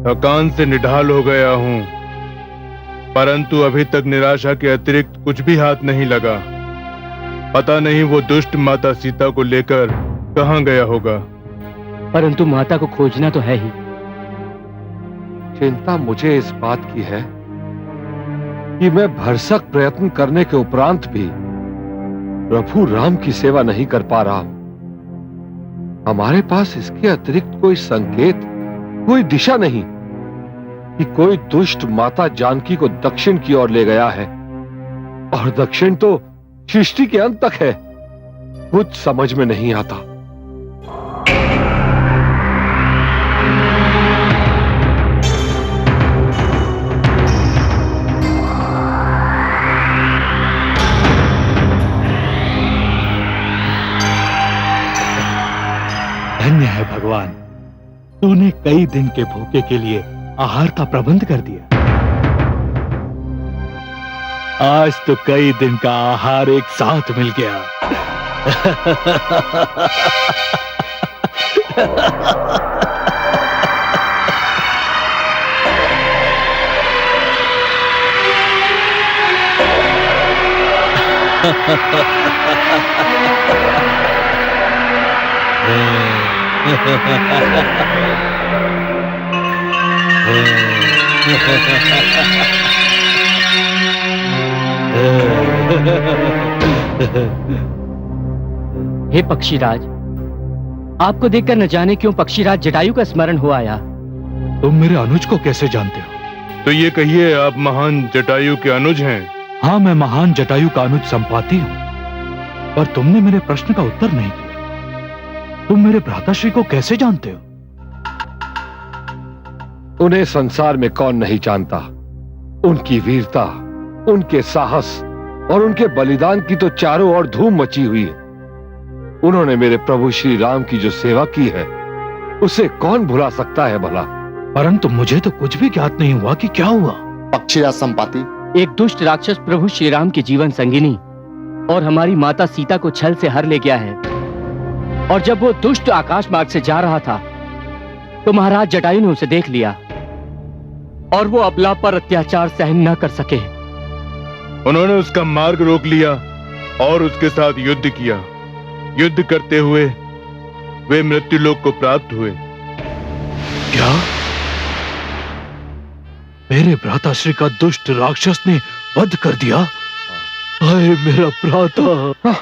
थकान से निढाल हो गया हूँ, परंतु अभी तक निराशा के अतिरिक्त कुछ भी हाथ नहीं लगा। पता नहीं वो दुष्ट माता सीता को लेकर कहाँ गया होगा। परंतु माता को खोजना तो है ही। चिंता मुझे इस बात की है कि मैं भरसक प्रयत्न करने के उपरांत भी प्रभु राम की सेवा नहीं कर पा रहा हूं। हमारे पास इसके अतिरिक्त कोई संकेत, कोई दिशा नहीं कि कोई दुष्ट माता जानकी को दक्षिण की ओर ले गया है, और दक्षिण तो सृष्टि के अंत तक है। कुछ समझ में नहीं आता। धन्य है भगवान, तूने कई दिन के भूखे के लिए आहार का प्रबंध कर दिया। आज तो कई दिन का आहार एक साथ मिल गया। हे पक्षीराज, आपको देखकर न जाने क्यों पक्षीराज जटायु का स्मरण हो आया। तुम मेरे अनुज को कैसे जानते हो? तो ये कहिए, आप महान जटायु के अनुज हैं? हाँ, मैं महान जटायु का अनुज संपाति हूँ, पर तुमने मेरे प्रश्न का उत्तर नहीं दिया। तुम मेरे भ्राताश्री को कैसे जानते हो? उन्हें संसार में कौन नहीं जानता। उनकी वीरता, उनके साहस और उनके बलिदान की तो चारों ओर धूम मची हुई है। उन्होंने मेरे प्रभु श्री राम की जो सेवा की है, उसे कौन भुला सकता है भला। परंतु मुझे तो कुछ भी ज्ञात नहीं हुआ कि क्या हुआ। पक्षीराज संपाति, एक दुष्ट राक्षस प्रभु श्री राम की जीवन संगिनी और हमारी माता सीता को छल से हर ले गया है, और जब वो दुष्ट आकाश मार्ग से जा रहा था तो महाराज जटायु ने उसे देख लिया और वो अबला पर अत्याचार सहन न कर सके। उन्होंने उसका मार्ग रोक लिया और उसके साथ युद्ध किया। युद्ध करते हुए वे मृत्युलोक को प्राप्त हुए। क्या मेरे भ्राताश्री का दुष्ट राक्षस ने वध कर दिया? हाय मेरा भ्राता!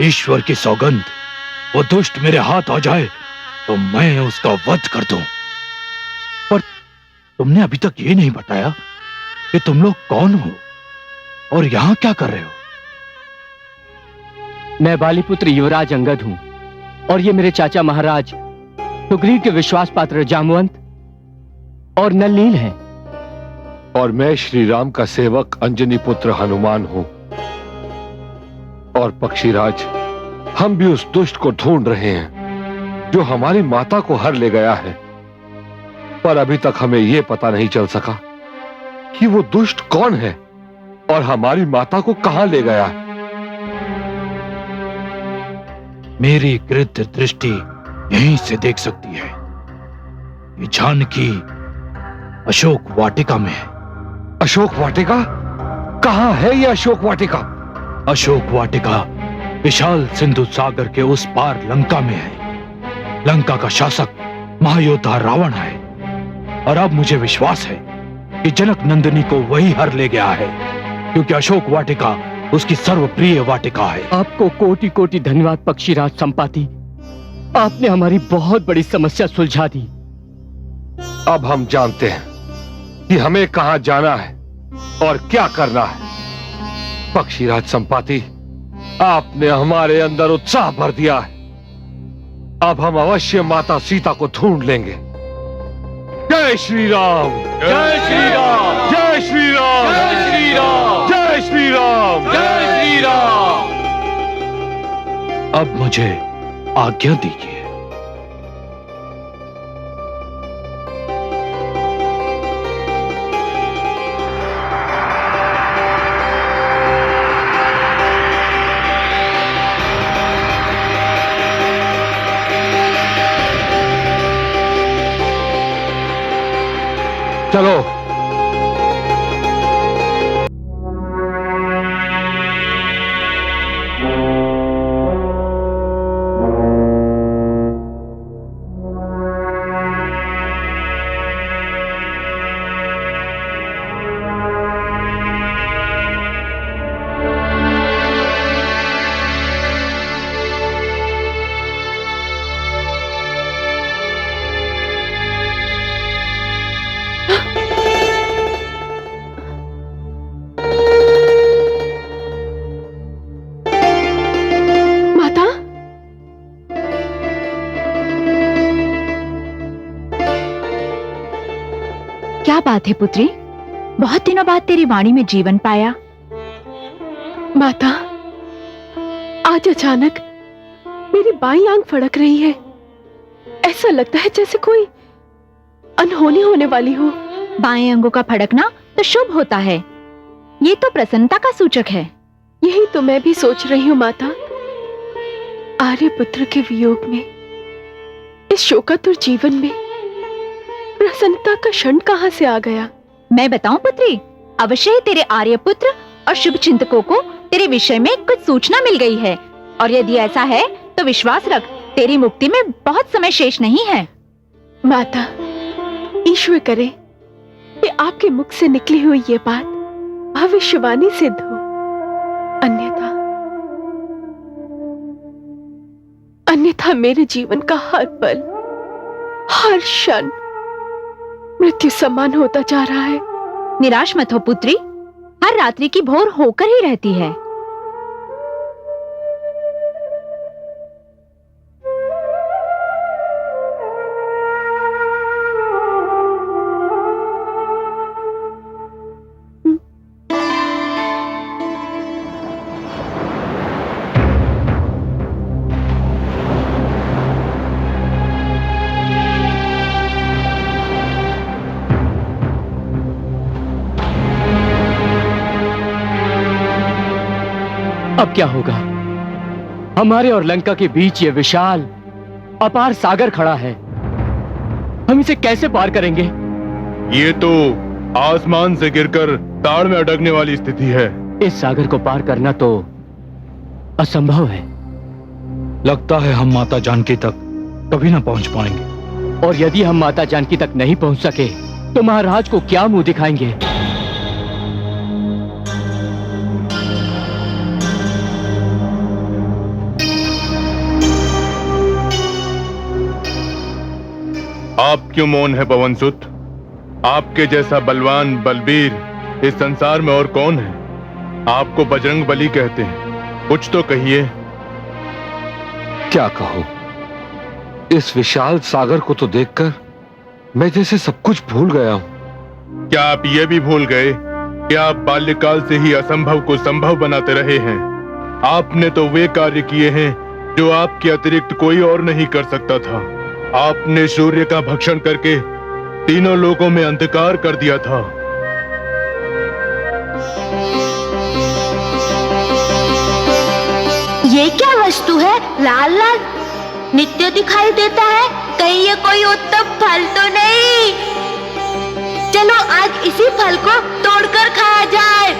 ईश्वर की सौगंध, वो दुष्ट मेरे हाथ आ जाए तो मैं उसका वध कर दूं। पर तुमने अभी तक ये नहीं बताया कि तुम लोग कौन हो और यहां क्या कर रहे हो? मैं बालीपुत्र युवराज अंगद हूं, और ये मेरे चाचा महाराज सुग्रीव के विश्वास पात्र जामवंत और नलनील हैं। और मैं श्री राम का सेवक अंजनी पुत्र हनुमान हूं। और पक्षीराज, हम भी उस दुष्ट को ढूंढ रहे हैं जो हमारी माता को हर ले गया है, पर अभी तक हमें यह पता नहीं चल सका कि वो दुष्ट कौन है और हमारी माता को कहां ले गया है। मेरी गृध्र दृष्टि यहीं से देख सकती है। ये जानकी अशोक वाटिका में है। अशोक वाटिका? कहां है यह अशोक वाटिका? अशोक वाटिका विशाल सिंधु सागर के उस पार लंका में है। लंका का शासक महायोद्धा रावण है, और अब मुझे विश्वास है कि जनक नंदिनी को वही हर ले गया है, क्योंकि अशोक वाटिका उसकी सर्वप्रिय वाटिका है। आपको कोटि कोटि धन्यवाद पक्षीराज संपाति, आपने हमारी बहुत बड़ी समस्या सुलझा दी। अब हम जानते हैं कि हमें कहां जाना है और क्या करना है। पक्षीराज संपाति, आपने हमारे अंदर उत्साह भर दिया है। अब हम अवश्य माता सीता को ढूंढ लेंगे। जय श्री राम! जय श्री राम! जय श्री राम! जय श्री राम! जय श्री राम! जय श्री राम! अब मुझे आज्ञा दीजिए। चलो। क्या बात है पुत्री, बहुत दिनों बाद तेरी वाणी में जीवन पाया। माता, आज अचानक मेरी बाईं आंख फड़क रही है। ऐसा लगता है जैसे कोई अनहोनी होने वाली हो। बाएं अंगों का फड़कना तो शुभ होता है, ये तो प्रसन्नता का सूचक है। यही तो मैं भी सोच रही हूँ माता। आर्यपुत्र के वियोग में, इस शोकातुर जीवन में प्रसन्नता का क्षण कहाँ से आ गया? मैं बताऊं पुत्री, अवश्य ही तेरे आर्यपुत्र और शुभ चिंतकों को तेरे विषय में कुछ सूचना मिल गई है, और यदि ऐसा है तो विश्वास रख, तेरी मुक्ति में बहुत समय शेष नहीं है। माता, ईश्वर करे कि आपके मुख से निकली हुई ये बात भविष्यवाणी सिद्ध हो, अन्यथा मेरे जीवन का हर पल, हर क्षण मृत्यु समान होता जा रहा है। निराश मत हो पुत्री, हर रात्रि की भोर होकर ही रहती है। अब क्या होगा? हमारे और लंका के बीच ये विशाल अपार सागर खड़ा है, हम इसे कैसे पार करेंगे? ये तो आसमान से गिरकर ताड़ में अटकने वाली स्थिति है। इस सागर को पार करना तो असंभव है। लगता है हम माता जानकी तक कभी ना पहुंच पाएंगे। और यदि हम माता जानकी तक नहीं पहुंच सके तो महाराज को क्या मुंह दिखाएंगे? आप क्यों मौन है पवनसुत? आपके जैसा बलवान बलबीर इस संसार में और कौन है? आपको बजरंग बली कहते हैं, कुछ तो कहिए। क्या कहूं? इस विशाल सागर को तो देखकर मैं जैसे सब कुछ भूल गया हूं। क्या आप ये भी भूल गए कि आप बाल्यकाल से ही असंभव को संभव बनाते रहे हैं? आपने तो वे कार्य किए हैं जो आपके अतिरिक्त कोई और नहीं कर सकता था। आपने सूर्य का भक्षण करके तीनों लोकों में अंधकार कर दिया था। ये क्या वस्तु है? लाल लाल नित्य दिखाई देता है, कहीं ये कोई उत्तम फल तो नहीं? चलो आज इसी फल को तोड़कर खाया जाए।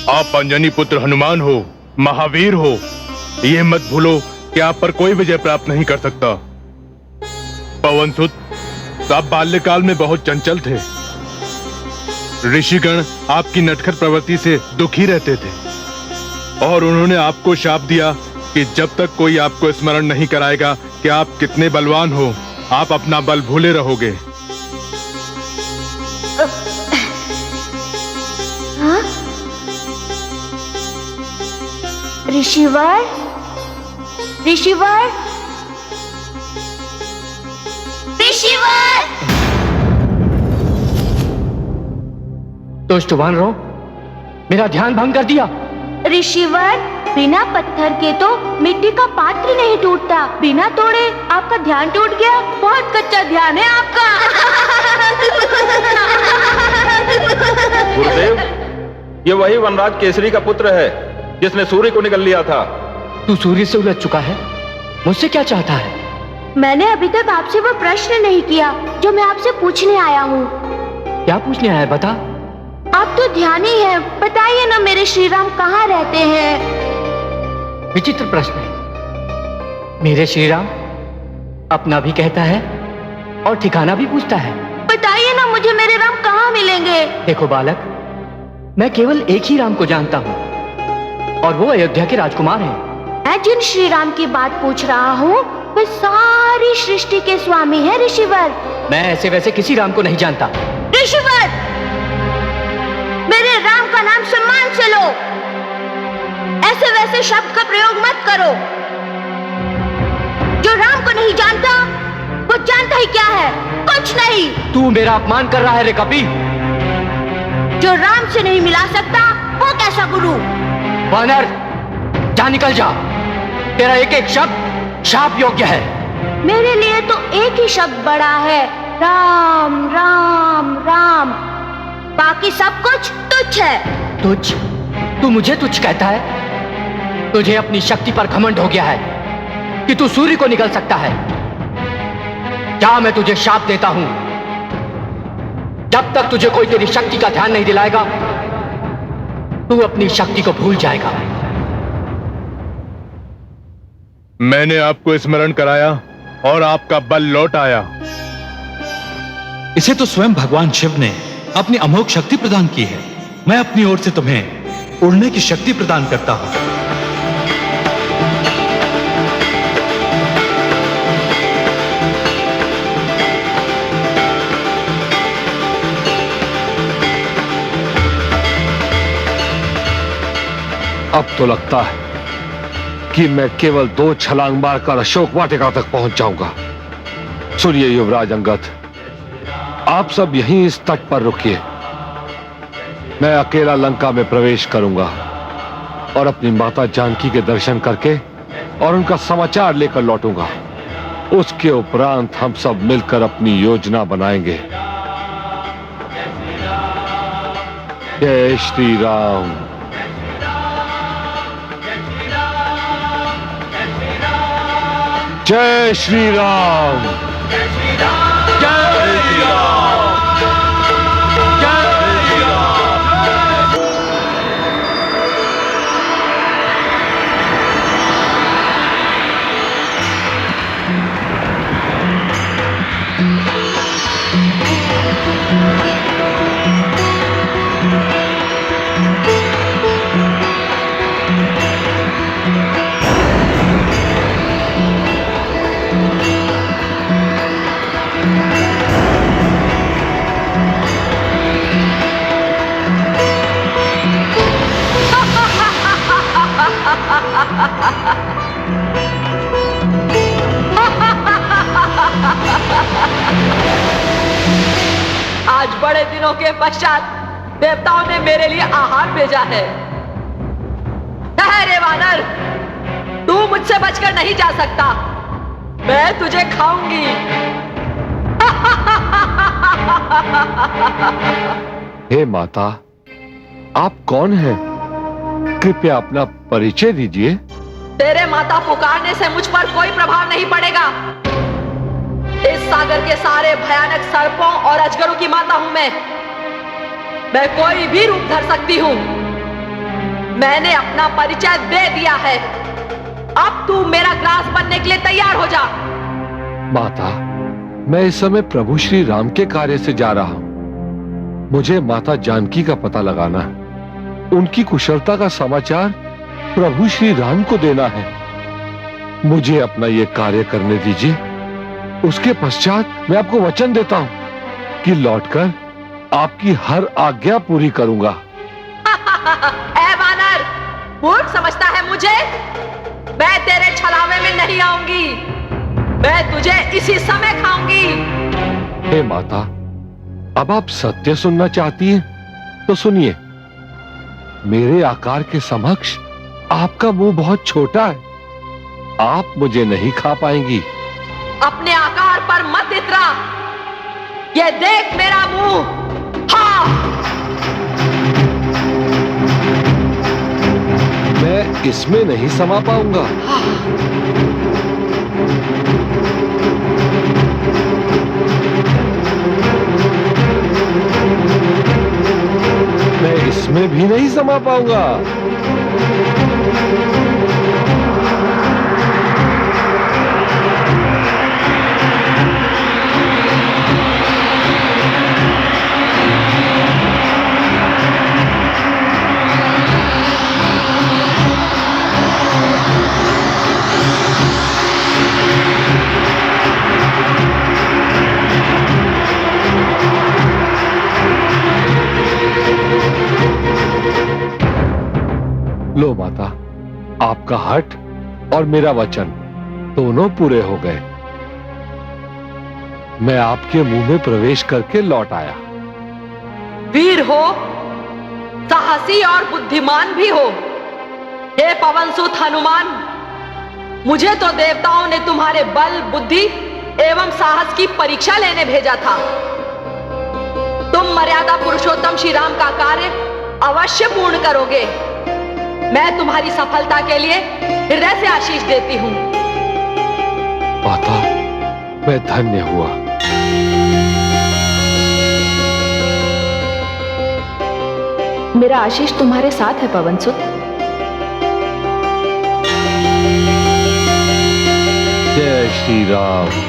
आप अंजनी पुत्र हनुमान हो, महावीर हो, यह मत भूलो कि आप पर कोई विजय प्राप्त नहीं कर सकता। पवनसुत, आप बाल्यकाल में बहुत चंचल थे। ऋषिगण आपकी नटखट प्रवृत्ति से दुखी रहते थे और उन्होंने आपको शाप दिया कि जब तक कोई आपको स्मरण नहीं कराएगा कि आप कितने बलवान हो, आप अपना बल भूले रहोगे। ऋषिवर, ऋषिवर, ऋषिवर। दुष्ट वानरों, मेरा ध्यान भंग कर दिया। ऋषिवर, बिना पत्थर के तो मिट्टी का पात्र नहीं टूटता। बिना तोड़े आपका ध्यान टूट गया। बहुत कच्चा ध्यान है आपका। गुरुदेव, ये वही वनराज केसरी का पुत्र है जिसने सूर्य को निगल लिया था। तू सूर्य से उलझ चुका है, मुझसे क्या चाहता है? मैंने अभी तक आपसे वो प्रश्न नहीं किया जो मैं आपसे पूछने आया हूँ। क्या पूछने आया, बता। आप तो ध्यानी हैं, बताइए ना मेरे श्री राम कहाँ रहते हैं? विचित्र प्रश्न है। मेरे श्री राम अपना भी कहता है और ठिकाना भी पूछता है। बताइए ना मुझे मेरे राम कहाँ मिलेंगे? देखो बालक, मैं केवल एक ही राम को जानता हूँ और वो अयोध्या के राजकुमार हैं। मैं जिन श्री राम की बात पूछ रहा हूँ वे सारी सृष्टि के स्वामी हैं ऋषिवर। मैं ऐसे वैसे किसी राम को नहीं जानता। ऋषिवर, मेरे राम का नाम सम्मान से लो। ऐसे वैसे शब्द का प्रयोग मत करो। जो राम को नहीं जानता वो जानता ही क्या है? कुछ नहीं। तू मेरा अपमान कर रहा है रे कपी। जो राम से नहीं मिला सकता वो कैसा गुरु? वानर, जा निकल जा। तेरा एक एक शब्द शाप योग्य है। मेरे लिए तो एक ही शब्द बड़ा है, राम राम राम। बाकी सब कुछ तुच्छ है। तुच्छ? तू मुझे तुच्छ कहता है? तुझे अपनी शक्ति पर घमंड हो गया है कि तू सूर्य को निगल सकता है। क्या मैं तुझे शाप देता हूं, जब तक तुझे कोई तेरी शक्ति का ध्यान नहीं दिलाएगा तू अपनी शक्ति को भूल जाएगा। मैंने आपको स्मरण कराया और आपका बल लौट आया। इसे तो स्वयं भगवान शिव ने अपनी अमोघ शक्ति प्रदान की है। मैं अपनी ओर से तुम्हें उड़ने की शक्ति प्रदान करता हूं। अब तो लगता है कि मैं केवल 2 छलांग मारकर अशोक वाटिका तक पहुंच जाऊंगा। सुनिए युवराज अंगद, आप सब यहीं इस तट पर रुकिए। मैं अकेला लंका में प्रवेश करूंगा और अपनी माता जानकी के दर्शन करके और उनका समाचार लेकर लौटूंगा। उसके उपरांत हम सब मिलकर अपनी योजना बनाएंगे। जय श्री राम। जय श्री राम। जय श्री राम। जय श्री राम। आज बड़े दिनों के पश्चात देवताओं ने मेरे लिए आहार भेजा है। ठहरे वानर, तू मुझसे बचकर नहीं जा सकता। मैं तुझे खाऊंगी। हे माता, आप कौन हैं? कृपया अपना परिचय दीजिए। तेरे माता पुकारने से मुझ पर कोई प्रभाव नहीं पड़ेगा। इस सागर के सारे भयानक सर्पों और अजगरों की माता हूं मैं कोई भी रूप धर सकती हूं। मैंने अपना परिचय दे दिया है। अब तू मेरा ग्रास बनने के लिए तैयार हो जा। माता, मैं इस समय प्रभु श्री राम के कार्य से जा रहा हूं। मुझे माता जानकी का पता लगाना है। उनकी कुशलता का समाचार प्रभु श्री राम को देना है। मुझे अपना यह कार्य करने दीजिए। उसके पश्चात मैं आपको वचन देता हूं कि लौटकर आपकी हर आज्ञा पूरी करूंगा। ऐ वानर, मूर्ख समझता है मुझे? मैं तेरे छलावे में नहीं आऊंगी। मैं तुझे इसी समय खाऊंगी। हे माता, अब आप सत्य सुनना चाहती हैं तो सुनिए। मेरे आकार के समक्ष आपका मुंह बहुत छोटा है, आप मुझे नहीं खा पाएंगी। अपने आकार पर मत इतरा, ये देख मेरा मुंह। हाँ, मैं इसमें नहीं समा पाऊंगा। मैं इसमें भी नहीं समा पाऊंगा। लो माता, आपका हठ और मेरा वचन दोनों पूरे हो गए। मैं आपके मुंह में प्रवेश करके लौट आया। वीर हो, साहसी और बुद्धिमान भी हो। हे पवनसुत हनुमान, मुझे तो देवताओं ने तुम्हारे बल, बुद्धि एवं साहस की परीक्षा लेने भेजा था। तुम मर्यादा पुरुषोत्तम श्री राम का कार्य अवश्य पूर्ण करोगे। मैं तुम्हारी सफलता के लिए हृदय से आशीष देती हूं। माता, मैं धन्य हुआ। मेरा आशीष तुम्हारे साथ है पवनसुत। जय श्री राम।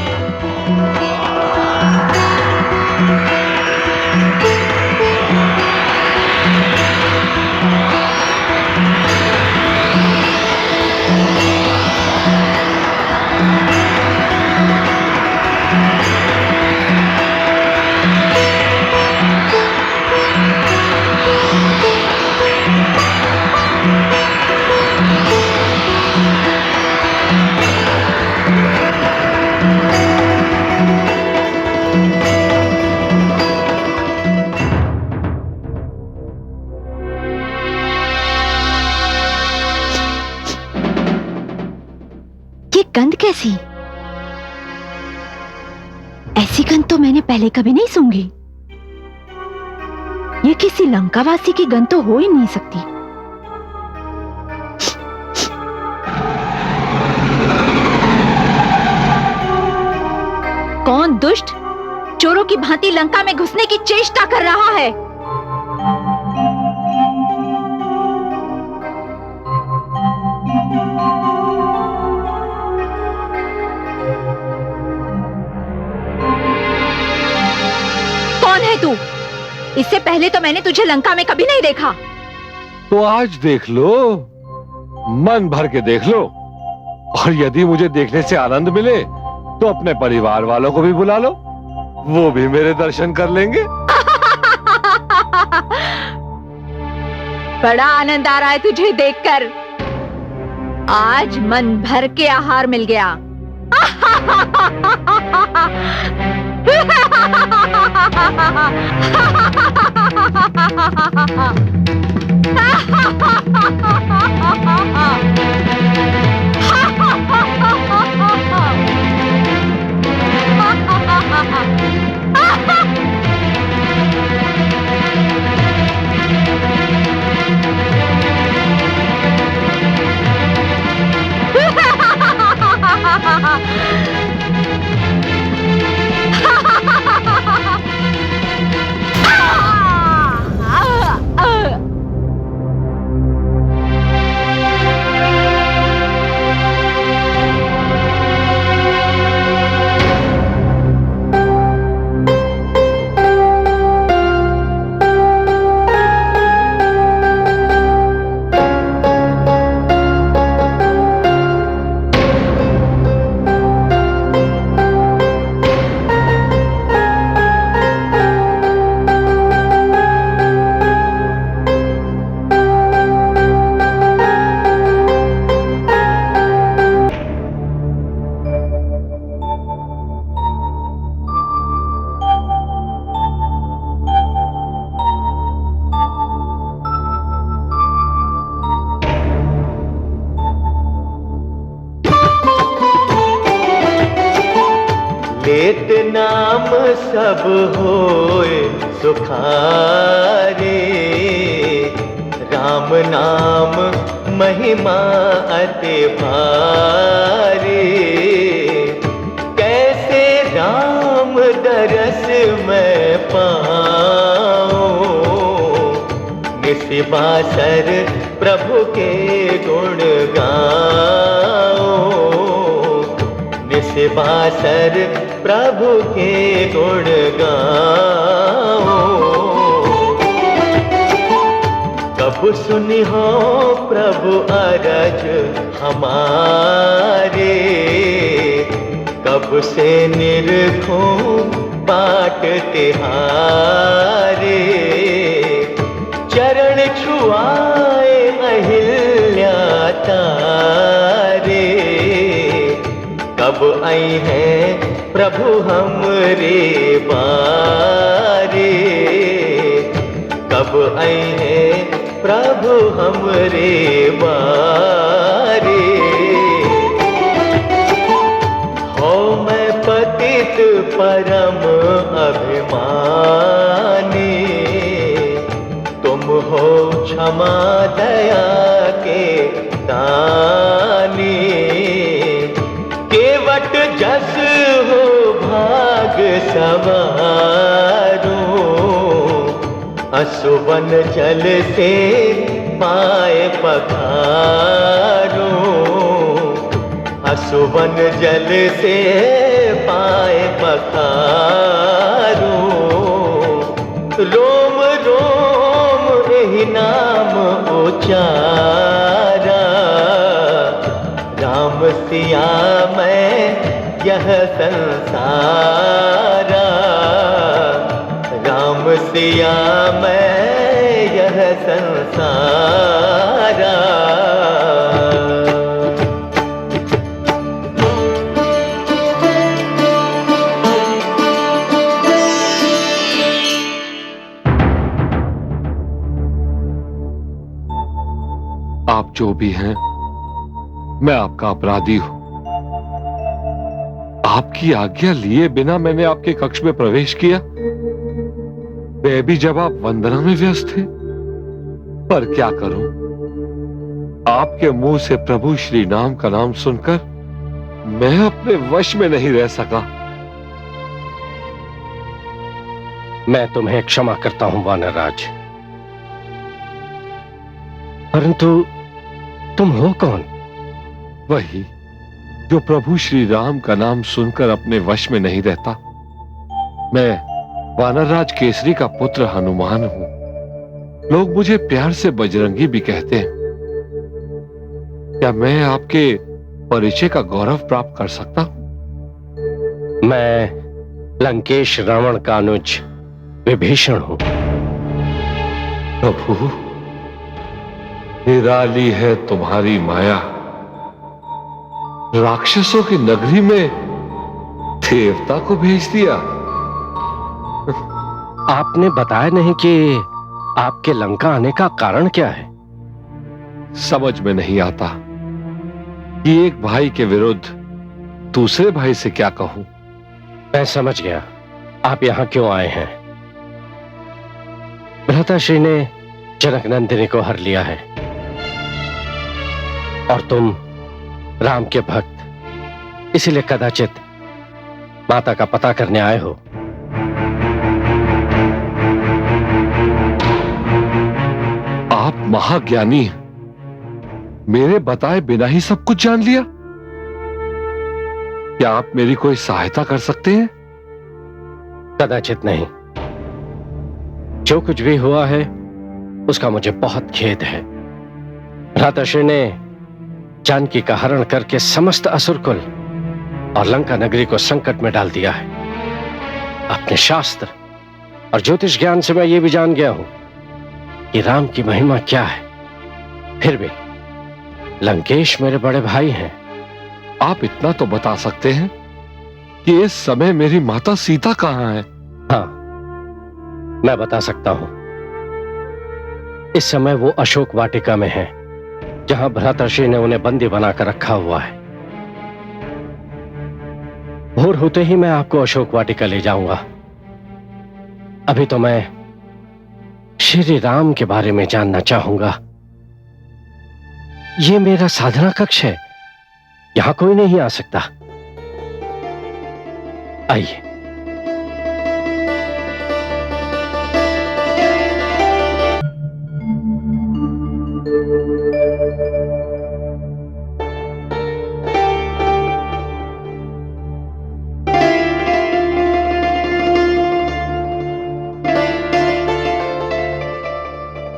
गंध कैसी? ऐसी गंध तो मैंने पहले कभी नहीं सूंघी। ये किसी लंकावासी की गंध तो हो ही नहीं सकती। कौन दुष्ट चोरों की भांति लंका में घुसने की चेष्टा कर रहा है? तू, इससे पहले तो मैंने तुझे लंका में कभी नहीं देखा। तो आज देख लो, मन भर के देख लो, और यदि मुझे देखने से आनंद मिले तो अपने परिवार वालों को भी बुला लो, वो भी मेरे दर्शन कर लेंगे। बड़ा आनंद आ रहा है तुझे देखकर। आज मन भर के आहार मिल गया। नित नाम सब होए सुखारे, राम नाम महिमा अति भारी। कैसे राम दरस मैं पाऊं, निशिबासर प्रभु के गुण गाऊं, निशिबासर प्रभु के गुण गाऊं। कब सुनी हो प्रभु अरज हमारे, कब से निरखूं बाट तिहारे। चरण छुआए अहिल्या तारे, कब आई हैं प्रभु हमरे बारे, कब आई हैं प्रभु हमरे बारे। हो मैं पतित परम अभिमानी, तुम हो क्षमा दया के दानी। केवट जस हो भाग सवारो, असुवन जल से पाए पखारो, असुवन जल से पाए पखारो। रोम रोम यही नाम उचारा, राम सिया मैं यह संसारा, राम सिया मैं यह संसारा। आप जो भी हैं, मैं आपका अपराधी हूं। आपकी आज्ञा लिए बिना मैंने आपके कक्ष में प्रवेश किया, वे भी जब आप वंदना में व्यस्त थे। पर क्या करूं, आपके मुंह से प्रभु श्री नाम का नाम सुनकर मैं अपने वश में नहीं रह सका। मैं तुम्हें क्षमा करता हूं वानरराज, परंतु तुम हो कौन? वही जो प्रभु श्री राम का नाम सुनकर अपने वश में नहीं रहता। मैं वानरराज केसरी का पुत्र हनुमान हूं। लोग मुझे प्यार से बजरंगी भी कहते हैं। क्या मैं आपके परिचय का गौरव प्राप्त कर सकता हूं? मैं लंकेश रावण का अनुज विभीषण हूं। प्रभु, निराली है तुम्हारी माया। राक्षसों की नगरी में देवता को भेज दिया। आपने बताया नहीं कि आपके लंका आने का कारण क्या है? समझ में नहीं आता कि एक भाई के विरुद्ध दूसरे भाई से क्या कहूं। मैं समझ गया आप यहां क्यों आए हैं। भ्राताश्री ने जनक नंदिनी को हर लिया है और तुम राम के भक्त, इसलिए कदाचित माता का पता करने आए हो। आप महाज्ञानी हैं, मेरे बताए बिना ही सब कुछ जान लिया। क्या आप मेरी कोई सहायता कर सकते हैं? कदाचित नहीं। जो कुछ भी हुआ है उसका मुझे बहुत खेद है। भ्राताश्री ने जानकी का हरण करके समस्त असुरकुल और लंका नगरी को संकट में डाल दिया है। अपने शास्त्र और ज्योतिष ज्ञान से मैं ये भी जान गया हूं कि राम की महिमा क्या है। फिर भी लंकेश मेरे बड़े भाई हैं। आप इतना तो बता सकते हैं कि इस समय मेरी माता सीता कहां है? हाँ, मैं बता सकता हूं। इस समय वो अशोक वाटिका में है, जहां भ्राताश्री ने उन्हें बंदी बनाकर रखा हुआ है। भोर होते ही मैं आपको अशोक वाटिका ले जाऊंगा। अभी तो मैं श्री राम के बारे में जानना चाहूंगा। ये मेरा साधना कक्ष है, यहां कोई नहीं आ सकता। आइए।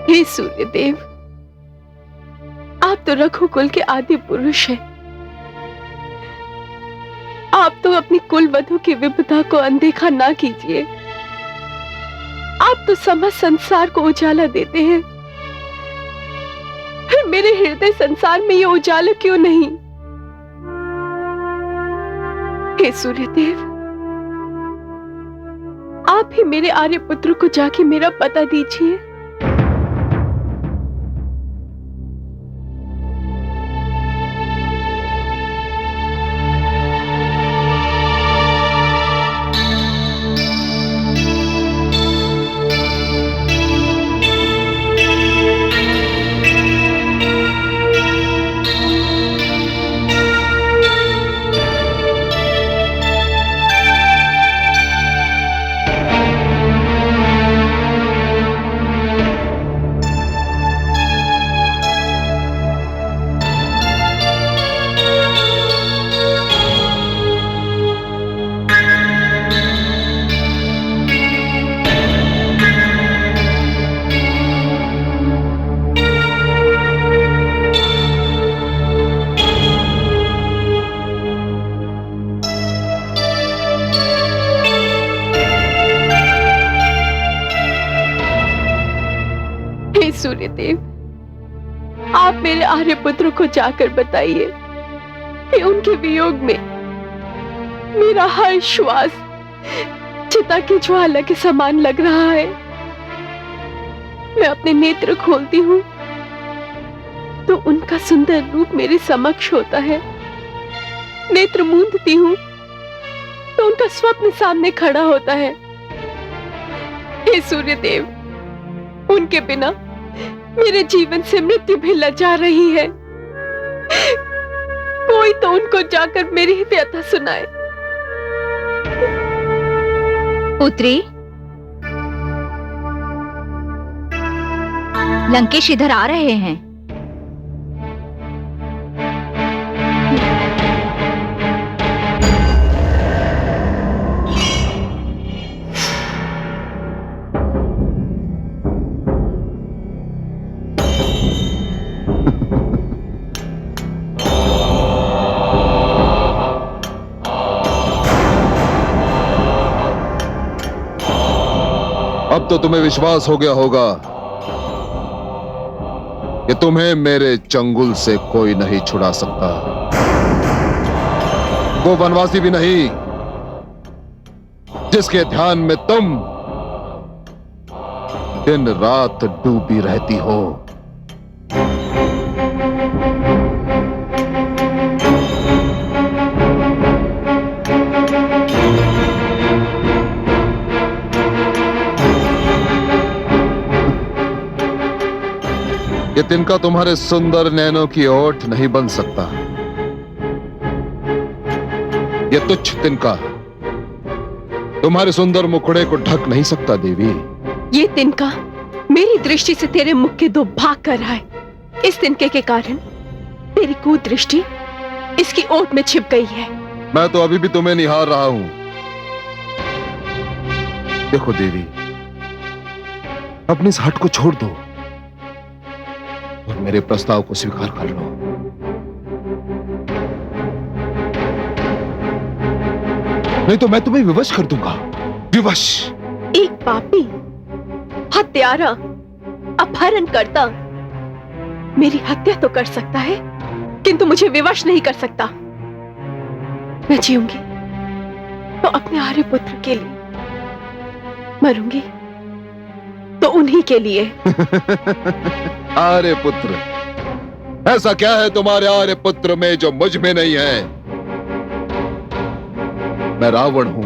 हे सूर्यदेव, आप तो रघुकुल के आदि पुरुष हैं। आप तो अपनी कुल वधु की विपदा को अनदेखा ना कीजिए। आप तो समस्त संसार को उजाला देते हैं, फिर मेरे हृदय संसार में ये उजाला क्यों नहीं? हे सूर्यदेव, आप ही मेरे आर्यपुत्र को जाके मेरा पता दीजिए। सूर्यदेव, आप मेरे आर्यपुत्र को जाकर बताइए कि उनके वियोग में मेरा हर श्वास चिता की ज्वाला के समान लग रहा है। मैं अपने नेत्र खोलती हूँ तो उनका सुंदर रूप मेरे समक्ष होता है, नेत्र मूंदती हूँ तो उनका स्वप्न सामने खड़ा होता है। हे सूर्यदेव, उनके बिना मेरे जीवन से मृत्यु भी लजा रही है। कोई तो उनको जाकर मेरी व्यथा सुनाए। पुत्री, लंकेश इधर आ रहे हैं। अब तो तुम्हें विश्वास हो गया होगा कि तुम्हें मेरे चंगुल से कोई नहीं छुड़ा सकता, वो वनवासी भी नहीं जिसके ध्यान में तुम दिन रात डूबी रहती हो। ये तिनका तुम्हारे सुंदर नैनों की ओट नहीं बन सकता। ये तुच्छ तिनका तुम्हारे सुंदर मुखड़े को ढक नहीं सकता देवी। ये तिनका मेरी दृष्टि से तेरे मुख के दो भाग कर रहा है। इस तिनके के कारण तेरी कुदृष्टि इसकी ओट में छिप गई है। मैं तो अभी भी तुम्हें निहार रहा हूं। देखो देवी, अपनी इस हट को छोड़ दो और मेरे प्रस्ताव को स्वीकार कर लो। नहीं तो मैं तुम्हें विवश कर दूंगा। विवश। एक पापी, हत्यारा, अपहरणकर्ता मेरी हत्या तो कर सकता है, किंतु मुझे विवश नहीं कर सकता। मैं जीऊंगी तो अपने आर्यपुत्र के लिए, मरूंगी तो उन्हीं के लिए। आर्यपुत्र? ऐसा क्या है तुम्हारे आर्यपुत्र में जो मुझ में नहीं है? मैं रावण हूं,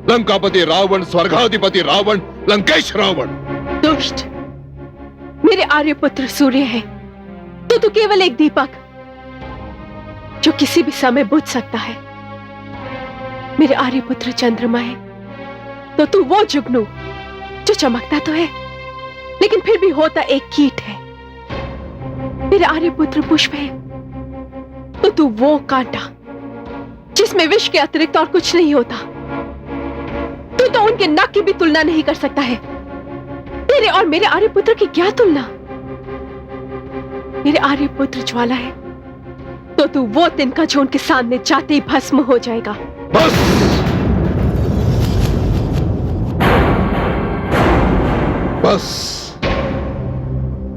लंकापति रावण, स्वर्गाधिपति रावण, लंकेश रावण। दुष्ट, मेरे आर्यपुत्र सूर्य है तो तू केवल एक दीपक जो किसी भी समय बुझ सकता है। मेरे आर्यपुत्र चंद्रमा है तो तू वो जुगनू जो चमकता तो है लेकिन फिर भी होता एक कीट है। मेरे आर्यपुत्र पुष्प है तो तू वो कांटा जिसमें विष के अतिरिक्त और कुछ नहीं होता। तू तो उनके नख की भी तुलना नहीं कर सकता है। तेरे और मेरे आर्यपुत्र की क्या तुलना। मेरे आर्यपुत्र ज्वाला है तो तू वो तिनका जो उनके सामने जाते ही भस्म हो जाएगा। बस बस,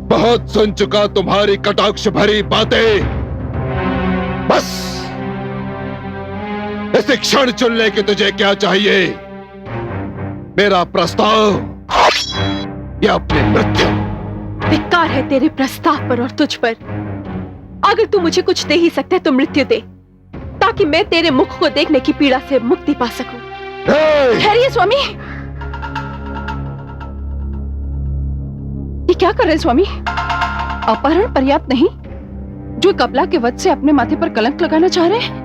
बहुत सुन चुका तुम्हारी कटाक्ष भरी बातें। बस इस क्षण चुनने की तुझे क्या चाहिए? मेरा प्रस्ताव या अपनी मृत्यु? धिक्कार है तेरे प्रस्ताव पर और तुझ पर। अगर तू मुझे कुछ दे ही सकता है तो मृत्यु दे, ताकि मैं तेरे मुख को देखने की पीड़ा से मुक्ति पा सकूं। ठहरिए स्वामी। ये क्या कर रहे हैं स्वामी? अपहरण पर्याप्त नहीं, जो कपला के वध से अपने माथे पर कलंक लगाना चाह रहे हैं।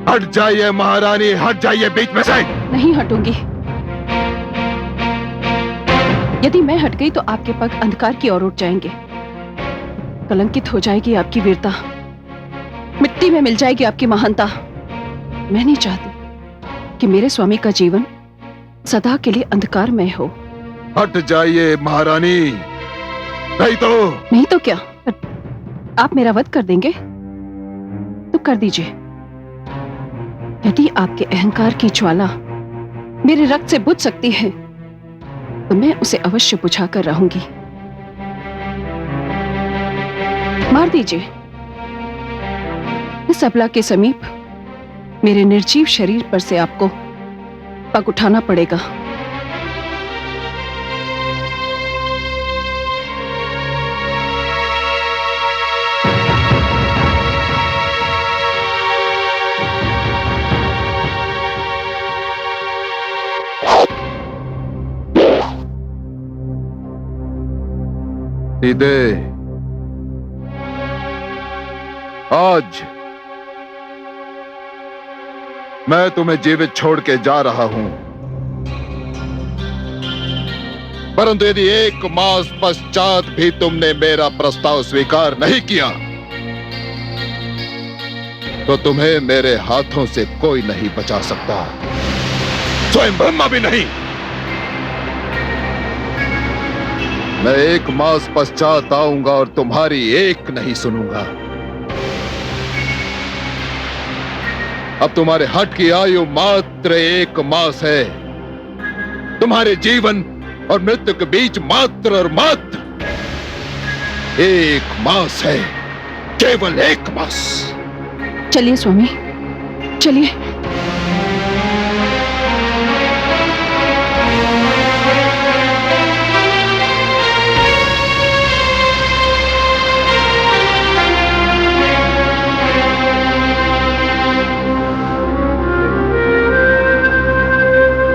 हट जाइए महारानी, हट जाइए बीच में से। नहीं हटूंगी। यदि मैं हट गई तो आपके पग अंधकार की ओर उठ जाएंगे, कलंकित हो जाएगी आपकी वीरता, मिट्टी में मिल जाएगी आपकी महानता। मैं नहीं चाहती कि मेरे स्वामी का जीवन सदा के लिए अंधकारमय हो। हट जाइए महारानी, नहीं तो क्या? आप मेरा वध कर देंगे तो कर दीजिए। यदि आपके अहंकार की ज्वाला मेरे रक्त से बुझ सकती है तो मैं उसे अवश्य बुझाकर रहूंगी। मार दीजिए। इस अबला के समीप मेरे निर्जीव शरीर पर से आपको पग उठाना पड़ेगा। सीधे आज मैं तुम्हें जीवित छोड़ के जा रहा हूं, परंतु यदि 1 मास पश्चात भी तुमने मेरा प्रस्ताव स्वीकार नहीं किया तो तुम्हें मेरे हाथों से कोई नहीं बचा सकता, स्वयं ब्रह्मा भी नहीं। मैं 1 मास पश्चात आऊंगा और तुम्हारी एक नहीं सुनूंगा। अब तुम्हारे हट की आयु मात्र 1 मास है। तुम्हारे जीवन और मृत्यु के बीच मात्र और मात्र 1 मास है, केवल 1 मास। चलिए स्वामी, चलिए।